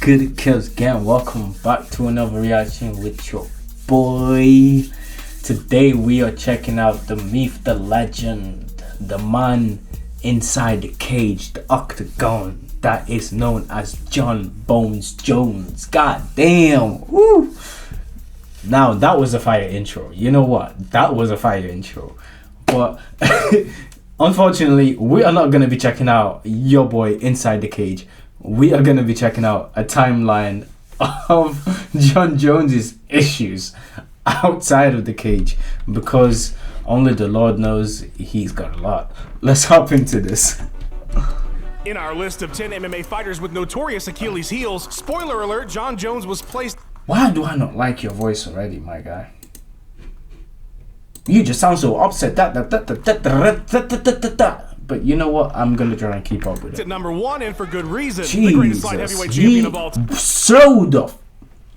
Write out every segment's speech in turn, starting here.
good kills again? Welcome back to another reaction with your boy. Today we are checking out the myth, the legend, the man inside the cage, the Octagon, that is known as Jon Bones Jones. God damn. Woo. Now that was a fire intro. You know what? That was a fire intro. But unfortunately, we are not going to be checking out your boy inside the cage. We are going to be checking out a timeline of Jon Jones's issues outside of the cage, because only the Lord knows he's got a lot. Let's hop into this. In our list of 10 MMA fighters with notorious Achilles heels, spoiler alert, Jon Jones was placed. Why do I not like your voice already, my guy? You just sound so upset. But you know what? I'm gonna try and keep up with it. At number 1, and for good reason. Jesus, the greatest light heavyweight champion of all time. Slow the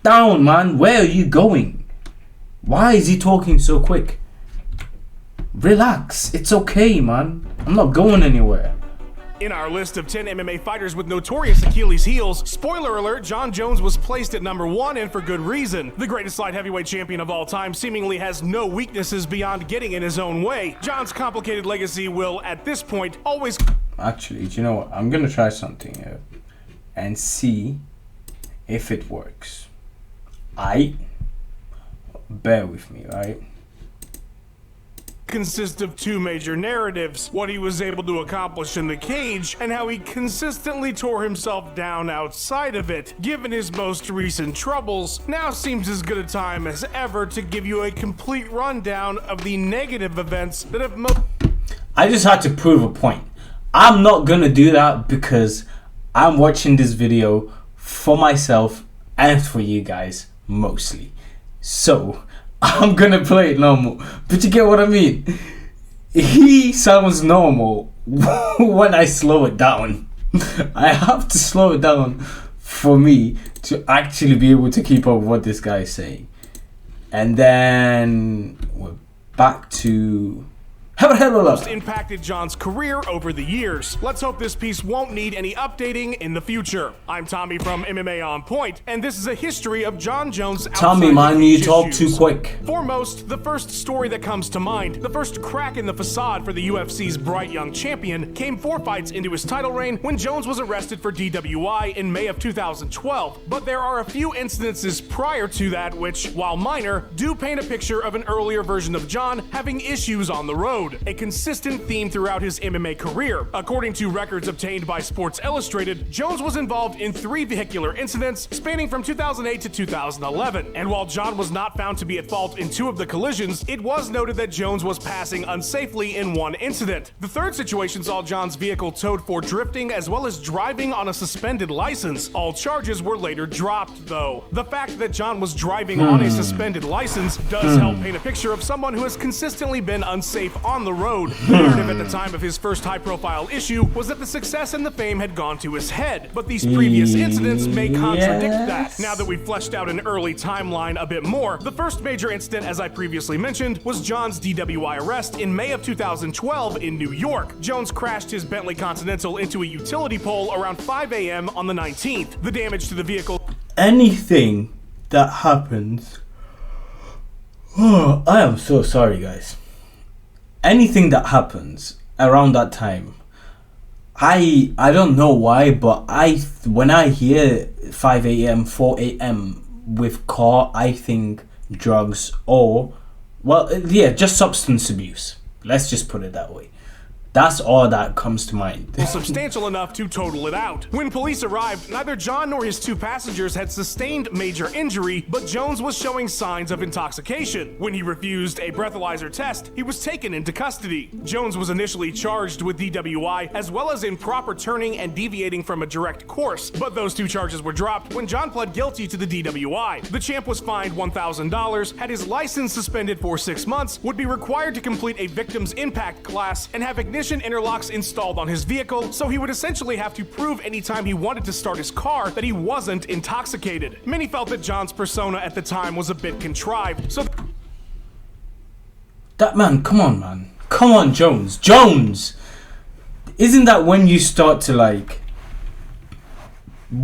down, man. Where are you going? Why is he talking so quick? Relax. It's okay, man. I'm not going anywhere. In our list of 10 MMA fighters with notorious Achilles heels, spoiler alert, Jon Jones was placed at number 1, and for good reason. The greatest light heavyweight champion of all time seemingly has no weaknesses beyond getting in his own way. Jon's complicated legacy will, at this point, always... Actually, do you know what? I'm gonna try something here and see if it works. Bear with me, right? Consist of 2 major narratives: what he was able to accomplish in the cage, and how he consistently tore himself down outside of it. Given his most recent troubles, now seems as good a time as ever to give you a complete rundown of the negative events that have I just had to prove a point. I'm not gonna do that because I'm watching this video for myself and for you guys mostly. So I'm gonna play it normal, but you get what I mean? He sounds normal when I slow it down. I have to slow it down for me to actually be able to keep up with what this guy is saying. And then we're back to... most impacted Jon's career over the years. Let's hope this piece won't need any updating in the future. I'm Tommy from MMA On Point, and this is a history of Jon Jones. Tommy, man, you talk too quick. Foremost, the first story that comes to mind, the first crack in the facade for the UFC's bright young champion, came 4 fights into his title reign when Jones was arrested for DWI in May of 2012. But there are a few incidences prior to that which, while minor, do paint a picture of an earlier version of Jon having issues on the road. A consistent theme throughout his MMA career. According to records obtained by Sports Illustrated, Jones was involved in 3 vehicular incidents spanning from 2008 to 2011. And while Jon was not found to be at fault in 2 of the collisions, it was noted that Jones was passing unsafely in 1 incident. The 3rd situation saw Jon's vehicle towed for drifting as well as driving on a suspended license. All charges were later dropped, though. The fact that Jon was driving on a suspended license does help paint a picture of someone who has consistently been unsafe on the road. The narrative at the time of his first high-profile issue was that the success and the fame had gone to his head, but these previous incidents may contradict that. Now that we've fleshed out an early timeline a bit more, the first major incident, as I previously mentioned, was Jon's DWI arrest in May of 2012 in New York. Jones crashed his Bentley Continental into a utility pole around 5 a.m. on the 19th. The damage to the vehicle... Anything that happens... Oh, I am so sorry, guys. Anything that happens around that time, I don't know why, but when I hear 5 a.m., 4 a.m. with car, I think drugs or, well, yeah, just substance abuse. Let's just put it that way. That's all that comes to mind. Substantial enough to total it out. When police arrived, neither Jon nor his 2 passengers had sustained major injury, but Jones was showing signs of intoxication. When he refused a breathalyzer test, he was taken into custody. Jones was initially charged with DWI as well as improper turning and deviating from a direct course, but those 2 charges were dropped when Jon pled guilty to the DWI. The champ was fined $1,000, had his license suspended for 6 months, would be required to complete a victim's impact class, and have ignition interlocks installed on his vehicle, so he would essentially have to prove anytime he wanted to start his car that he wasn't intoxicated. Many felt that Jon's persona at the time was a bit contrived, so... That man, come on, man. Come on, Jones. Jones! Isn't that when you start to, like,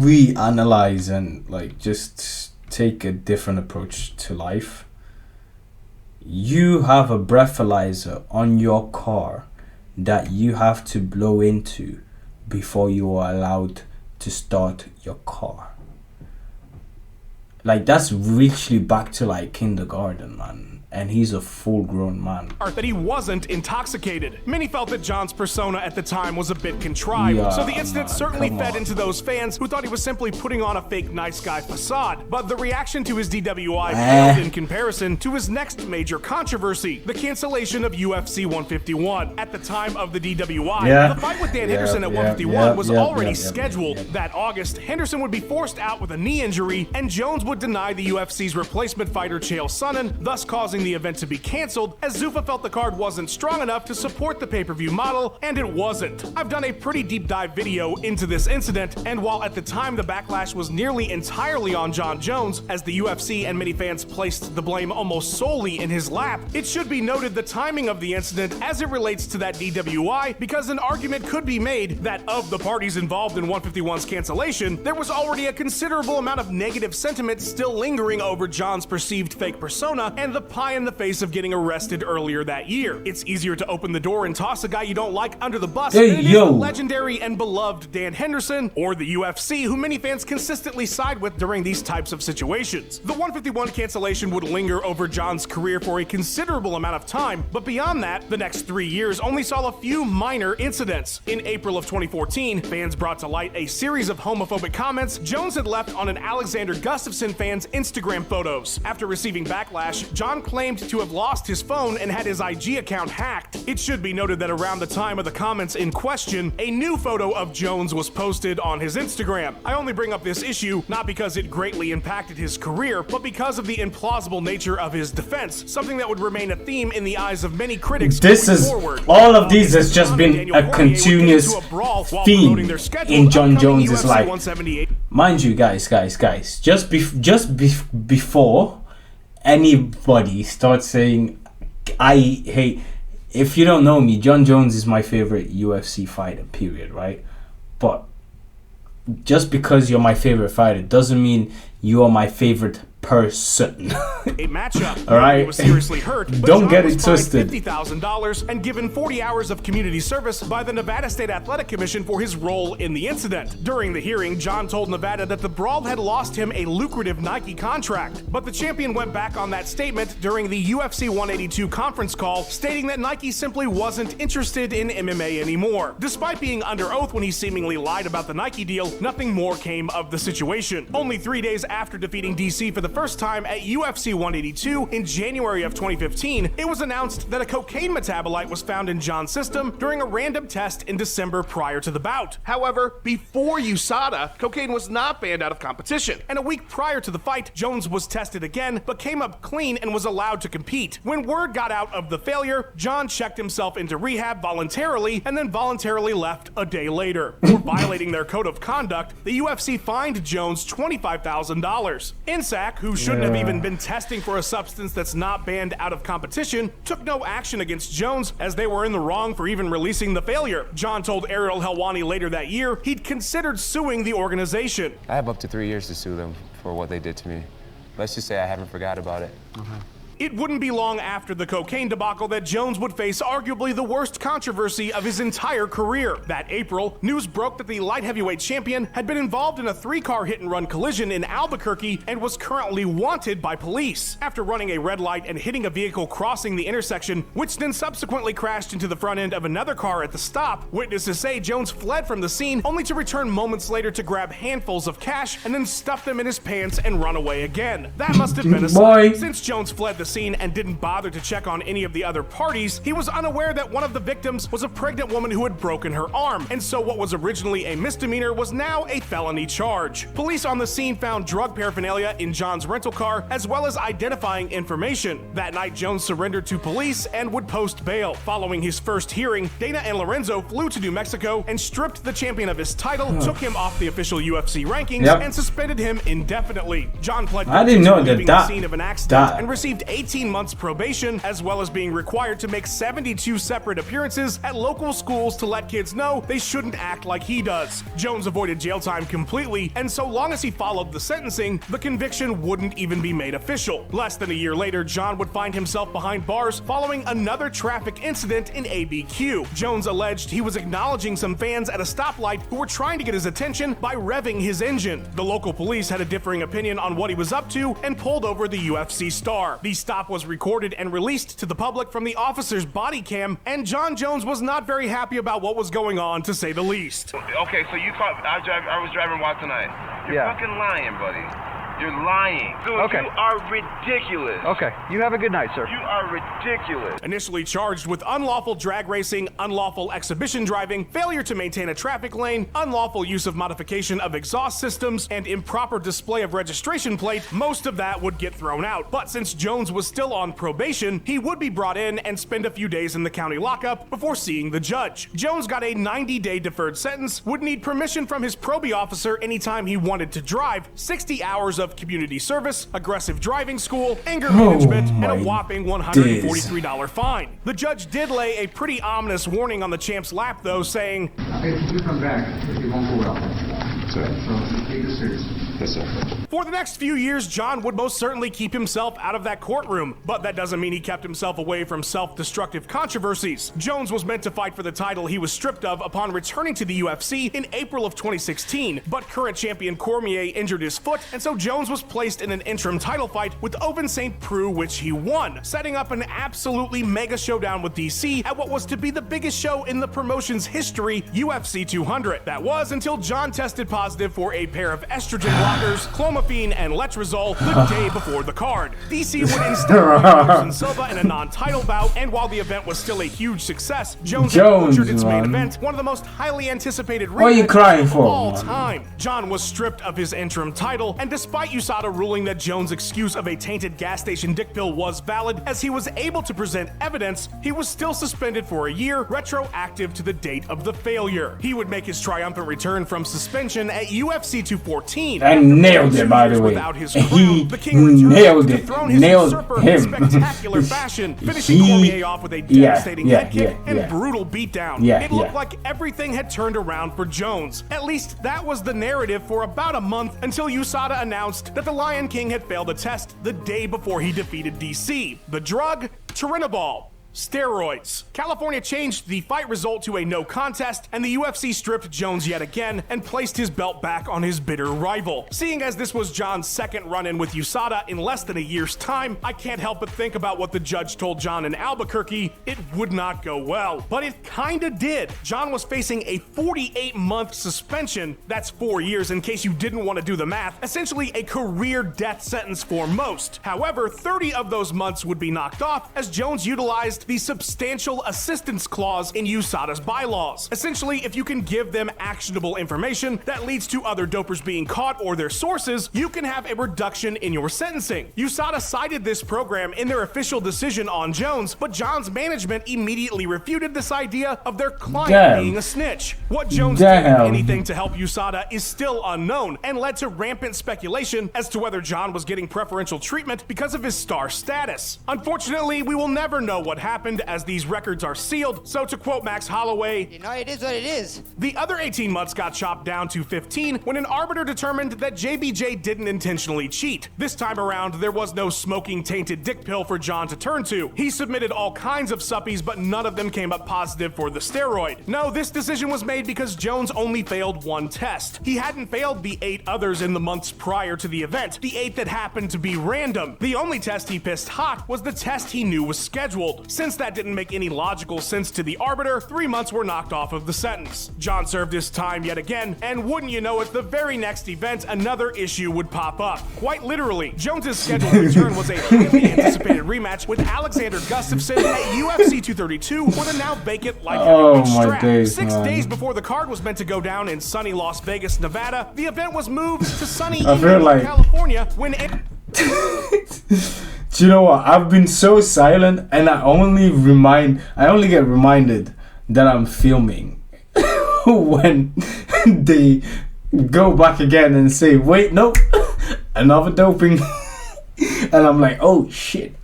reanalyze and like just take a different approach to life, you have a breathalyzer on your car that you have to blow into before you are allowed to start your car. Like, that's richly back to like kindergarten, man. And he's a full-grown man. That he wasn't intoxicated. Many felt that John's persona at the time was a bit contrived, so the incident certainly fed into those fans who thought he was simply putting on a fake nice guy facade. But the reaction to his DWI paled in comparison to his next major controversy, the cancellation of UFC 151. At the time of the DWI, the fight with Dan Henderson at 151 was already scheduled. That August, Henderson would be forced out with a knee injury, and Jones would deny the UFC's replacement fighter Chael Sonnen, thus causing the event to be cancelled, as Zuffa felt the card wasn't strong enough to support the pay-per-view model, and it wasn't. I've done a pretty deep dive video into this incident, and while at the time the backlash was nearly entirely on Jon Jones, as the UFC and many fans placed the blame almost solely in his lap, it should be noted the timing of the incident as it relates to that DWI, because an argument could be made that of the parties involved in 151's cancellation, there was already a considerable amount of negative sentiment still lingering over Jon's perceived fake persona and the pie in the face of getting arrested earlier that year. It's easier to open the door and toss a guy you don't like under the bus than it is the legendary and beloved Dan Henderson or the UFC, who many fans consistently side with during these types of situations. The 151 cancellation would linger over Jon's career for a considerable amount of time, but beyond that, the next 3 years only saw a few minor incidents. In April of 2014, fans brought to light a series of homophobic comments Jones had left on an Alexander Gustafsson fan's Instagram photos. After receiving backlash, Jon claimed to have lost his phone and had his IG account hacked. It should be noted that around the time of the comments in question, a new photo of Jones was posted on his Instagram. I only bring up this issue not because it greatly impacted his career, but because of the implausible nature of his defense, something that would remain a theme in the eyes of many critics forward. All of these has just been a continuous theme in Jon Jones's life. Mind you, guys, just before anybody starts saying, hey, if you don't know me, Jon Jones is my favorite UFC fighter, period, right? But just because you're my favorite fighter doesn't mean you are my favorite person. A matchup. All right. He was seriously hurt. But Don't Jon get was it twisted. $50,000 and given 40 hours of community service by the Nevada State Athletic Commission for his role in the incident. During the hearing, Jon told Nevada that the brawl had lost him a lucrative Nike contract, but the champion went back on that statement during the UFC 182 conference call, stating that Nike simply wasn't interested in MMA anymore. Despite being under oath when he seemingly lied about the Nike deal, nothing more came of the situation. Only 3 days after defeating DC for the first time at UFC 182 in January of 2015, it was announced that a cocaine metabolite was found in Jon's system during a random test in December prior to the bout. However, before USADA, cocaine was not banned out of competition, and a week prior to the fight, Jones was tested again, but came up clean and was allowed to compete. When word got out of the failure, Jon checked himself into rehab voluntarily and then voluntarily left a day later. For violating their code of conduct, the UFC fined Jones $25,000. INSAC, who shouldn't have even been testing for a substance that's not banned out of competition, took no action against Jones, as they were in the wrong for even releasing the failure. Jon told Ariel Helwani later that year he'd considered suing the organization. I have up to 3 years to sue them for what they did to me. Let's just say I haven't forgot about it. It wouldn't be long after the cocaine debacle that Jones would face arguably the worst controversy of his entire career. That April, news broke that the light heavyweight champion had been involved in a 3-car hit-and-run collision in Albuquerque and was currently wanted by police. After running a red light and hitting a vehicle crossing the intersection, which then subsequently crashed into the front end of another car at the stop, witnesses say Jones fled from the scene only to return moments later to grab handfuls of cash and then stuff them in his pants and run away again. That must have been a sign. Since Jones fled the scene and didn't bother to check on any of the other parties, he was unaware that one of the victims was a pregnant woman who had broken her arm, and so what was originally a misdemeanor was now a felony charge. Police on the scene found drug paraphernalia in Jon's rental car, as well as identifying information. That night, Jones surrendered to police and would post bail. Following his first hearing, Dana and Lorenzo flew to New Mexico and stripped the champion of his title, took him off the official UFC rankings, and suspended him indefinitely. Jon pled guilty to leaving the scene of an accident and received 18 months probation, as well as being required to make 72 separate appearances at local schools to let kids know they shouldn't act like he does. Jones avoided jail time completely, and so long as he followed the sentencing, the conviction wouldn't even be made official. Less than a year later, John would find himself behind bars following another traffic incident in ABQ. Jones alleged he was acknowledging some fans at a stoplight who were trying to get his attention by revving his engine. The local police had a differing opinion on what he was up to and pulled over the UFC star. The stop was recorded and released to the public from the officer's body cam, and John Jones was not very happy about what was going on, to say the least. Okay, so you thought I was driving wild tonight. You're fucking lying, buddy. You're lying. Dude, okay. You are ridiculous. Okay, you have a good night, sir. You are ridiculous. Initially charged with unlawful drag racing, unlawful exhibition driving, failure to maintain a traffic lane, unlawful use of modification of exhaust systems, and improper display of registration plate, most of that would get thrown out. But since Jones was still on probation, he would be brought in and spend a few days in the county lockup before seeing the judge. Jones got a 90-day deferred sentence, would need permission from his probie officer anytime he wanted to drive, 60 hours of community service, aggressive driving school, anger management, and a whopping $143 fine. The judge did lay a pretty ominous warning on the champ's lap, though, saying, If you come back, it won't go well. So take this seriously. Yes, sir. For the next few years, John would most certainly keep himself out of that courtroom, but that doesn't mean he kept himself away from self-destructive controversies. Jones was meant to fight for the title he was stripped of upon returning to the UFC in April of 2016, but current champion Cormier injured his foot, and so Jones was placed in an interim title fight with Ovince St. Preux, which he won, setting up an absolutely mega showdown with DC at what was to be the biggest show in the promotion's history, UFC 200. That was until John tested positive for a pair of estrogen blockers, clomiphene and letrozole, the day before the card. DC would instead fight Anderson Silva in a non-title bout, and while the event was still a huge success, Jones butchered its main event, one of the most highly anticipated rematches of all time. John was stripped of his interim title, and despite USADA ruling that Jones' excuse of a tainted gas station dick pill was valid, as he was able to present evidence, he was still suspended for a year, retroactive to the date of the failure. He would make his triumphant return from suspension at UFC 214. And nailed it, by the way. He nailed it. Nailed him. Spectacular fashion, finishing Cormier off with a devastating head kick and brutal beatdown. It looked like everything had turned around for Jones. At least that was the narrative for about a month, until USADA announced that the Lion King had failed a test the day before he defeated DC. The drug? Turinabol. Steroids. California changed the fight result to a no contest, and the UFC stripped Jones yet again and placed his belt back on his bitter rival. Seeing as this was John's second run-in with USADA in less than a year's time, I can't help but think about what the judge told John in Albuquerque. It would not go well. But it kinda did. John was facing a 48-month suspension. That's 4 years in case you didn't want to do the math. Essentially a career death sentence for most. However, 30 of those months would be knocked off as Jones utilized the substantial assistance clause in USADA's bylaws. Essentially, if you can give them actionable information that leads to other dopers being caught or their sources, you can have a reduction in your sentencing. USADA cited this program in their official decision on Jones, but John's management immediately refuted this idea of their client being a snitch. What Jones did, if anything, to help USADA is still unknown and led to rampant speculation as to whether John was getting preferential treatment because of his star status. Unfortunately, we will never know what happened, as these records are sealed, so to quote Max Holloway, you know, it is what it is. The other 18 months got chopped down to 15 when an arbiter determined that JBJ didn't intentionally cheat. This time around, there was no smoking tainted dick pill for John to turn to. He submitted all kinds of suppies, but none of them came up positive for the steroid. No, this decision was made because Jones only failed one test. He hadn't failed the 8 others in the months prior to the event, the 8 that happened to be random. The only test he pissed hot was the test he knew was scheduled. Since that didn't make any logical sense to the arbiter, 3 months were knocked off of the sentence. John served his time yet again, and wouldn't you know it, the very next event, another issue would pop up. Quite literally, Jones's scheduled return was a highly anticipated rematch with Alexander Gustafsson at UFC 232 for the now vacant light heavyweight strap. 6 days before the card was meant to go down in sunny Las Vegas, Nevada, the event was moved to sunny California when it... Do you know what? I've been so silent, and I only get reminded that I'm filming when they go back again and say, wait, no, another doping. And I'm like, oh shit,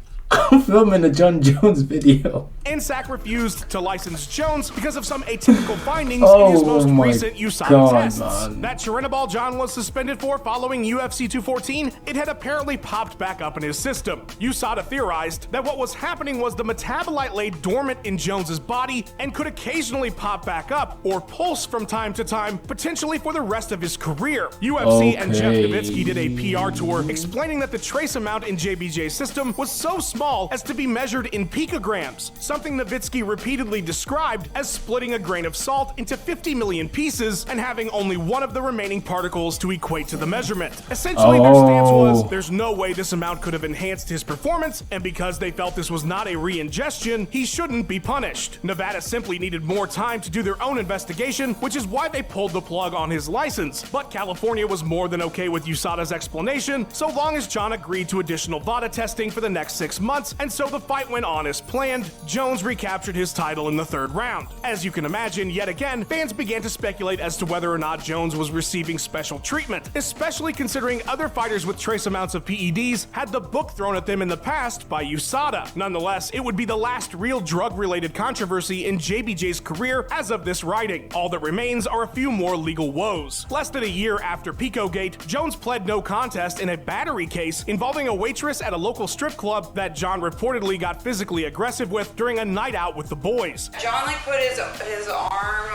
I'm filming a John Jones video. NSAC refused to license Jones because of some atypical findings in his most recent USADA tests. Man. That Chirinabol John was suspended for following UFC 214, it had apparently popped back up in his system. USADA theorized that what was happening was the metabolite lay dormant in Jones's body and could occasionally pop back up or pulse from time to time, potentially for the rest of his career. UFC and Jeff Nowitzki did a PR tour explaining that the trace amount in JBJ's system was so small as to be measured in picograms, something Nowitzki repeatedly described as splitting a grain of salt into 50 million pieces and having only one of the remaining particles to equate to the measurement. Essentially, their stance was, there's no way this amount could have enhanced his performance, and because they felt this was not a re-ingestion, he shouldn't be punished. Nevada simply needed more time to do their own investigation, which is why they pulled the plug on his license. But California was more than okay with USADA's explanation, so long as John agreed to additional VADA testing for the next 6 months, and so the fight went on as planned. Jones recaptured his title in the 3rd round. As you can imagine, yet again, fans began to speculate as to whether or not Jones was receiving special treatment, especially considering other fighters with trace amounts of PEDs had the book thrown at them in the past by USADA. Nonetheless, it would be the last real drug-related controversy in JBJ's career as of this writing. All that remains are a few more legal woes. Less than a year after Picogate, Jones pled no contest in a battery case involving a waitress at a local strip club that John reportedly got physically aggressive with during a night out with the boys. John like put his arm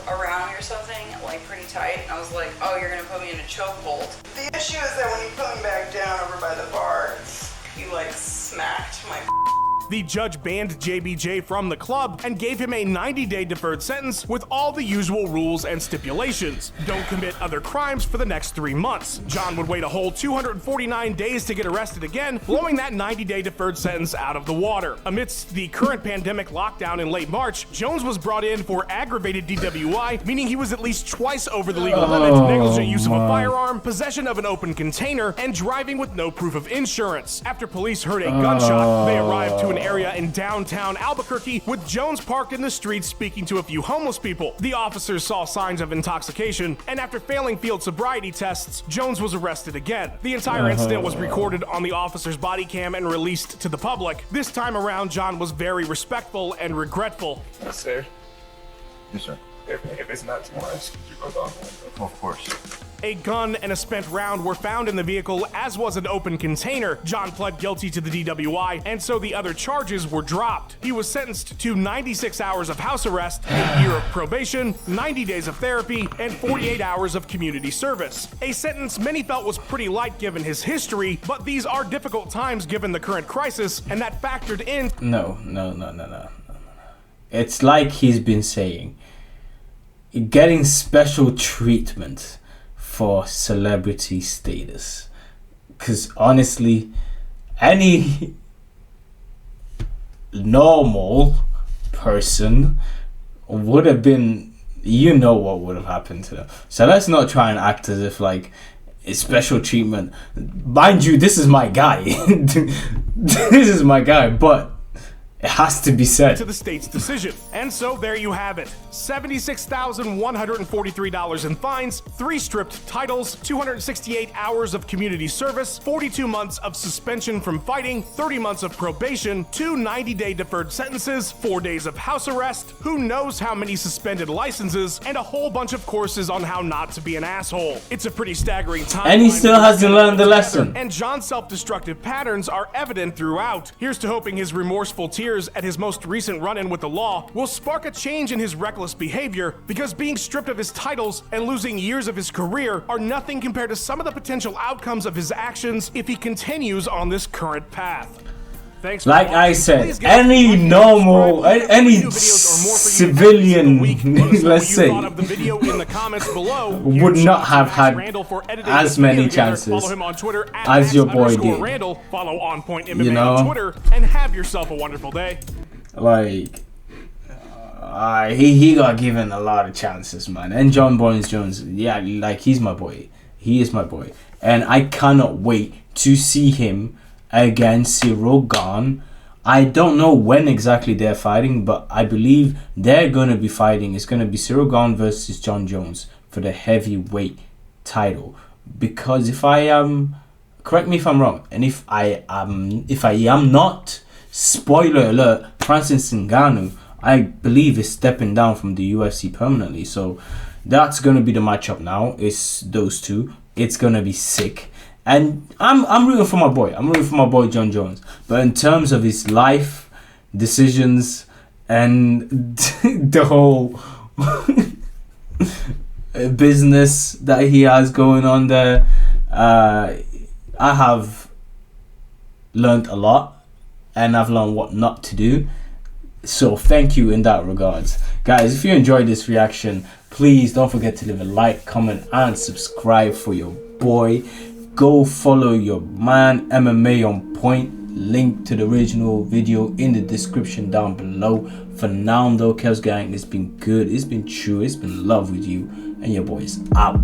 around me or something, like pretty tight, and I was like, oh, you're gonna put me in a chokehold. The issue is that when you put me back down over by the bar, you like smacked my The judge banned JBJ from the club and gave him a 90-day deferred sentence with all the usual rules and stipulations. Don't commit other crimes for the next 3 months. John would wait a whole 249 days to get arrested again, blowing that 90-day deferred sentence out of the water. Amidst the current pandemic lockdown in late March, Jones was brought in for aggravated DWI, meaning he was at least twice over the legal limit, negligent use of a firearm, possession of an open container, and driving with no proof of insurance. After police heard a gunshot, they arrived to an area in downtown Albuquerque with Jones parked in the street speaking to a few homeless people. The officers saw signs of intoxication, and after failing field sobriety tests, Jones was arrested again. The entire incident was recorded on the officer's body cam and released to the public. This time around, John was very respectful and regretful. Yes, sir. Yes, sir. If it's not too much, could you go down? Of course. A gun and a spent round were found in the vehicle, as was an open container. John pled guilty to the DWI, and so the other charges were dropped. He was sentenced to 96 hours of house arrest, a year of probation, 90 days of therapy, and 48 hours of community service. A sentence many felt was pretty light given his history, but these are difficult times given the current crisis, and that factored in. No. It's like he's been saying, getting special treatment for celebrity status, because honestly, any normal person would have been, you know what would have happened to them. So let's not try and act as if like it's special treatment. Mind you, this is my guy. This is my guy, but it has to be said. To the state's decision. And so there you have it. $76,143 in fines, 3 stripped titles, 268 hours of community service, 42 months of suspension from fighting, 30 months of probation, 2 90-day deferred sentences, 4 days of house arrest, who knows how many suspended licenses, and a whole bunch of courses on how not to be an asshole. It's a pretty staggering time. And he still hasn't learned the lesson. And John's self-destructive patterns are evident throughout. Here's to hoping his remorseful tears at his most recent run-in with the law will spark a change in his reckless behavior, because being stripped of his titles and losing years of his career are nothing compared to some of the potential outcomes of his actions if he continues on this current path. Thanks for like watching. I said, any normal, any civilian, let's say, would not have had as many chances as your boy did. Follow On Point You MMA know? on Twitter, and have yourself a wonderful day. Like, he got given a lot of chances, man. And John Boynes Jones, yeah, like, he's my boy. He is my boy. And I cannot wait to see him against ciryl gane. I don't know when exactly they're fighting, but I believe they're going to be fighting. It's going to be ciryl gane versus John Jones for the heavyweight title. Because if I am, correct me if I'm wrong, and if I am not, spoiler alert, Francis Ngannou, I believe, is stepping down from the UFC permanently. So that's gonna be the matchup now. It's those two. It's gonna be sick. And I'm rooting for my boy. I'm rooting for my boy John Jones. But in terms of his life decisions and the whole business that he has going on there, I have learned a lot, and I've learned what not to do. So thank you in that regards. Guys, if you enjoyed this reaction, please don't forget to leave a like, comment, and subscribe for your boy. Go follow your man MMA on Point. Link to the original video in the description down below. For now though, Kels Gang, it's been good, it's been true, it's been love with you, and your boys out.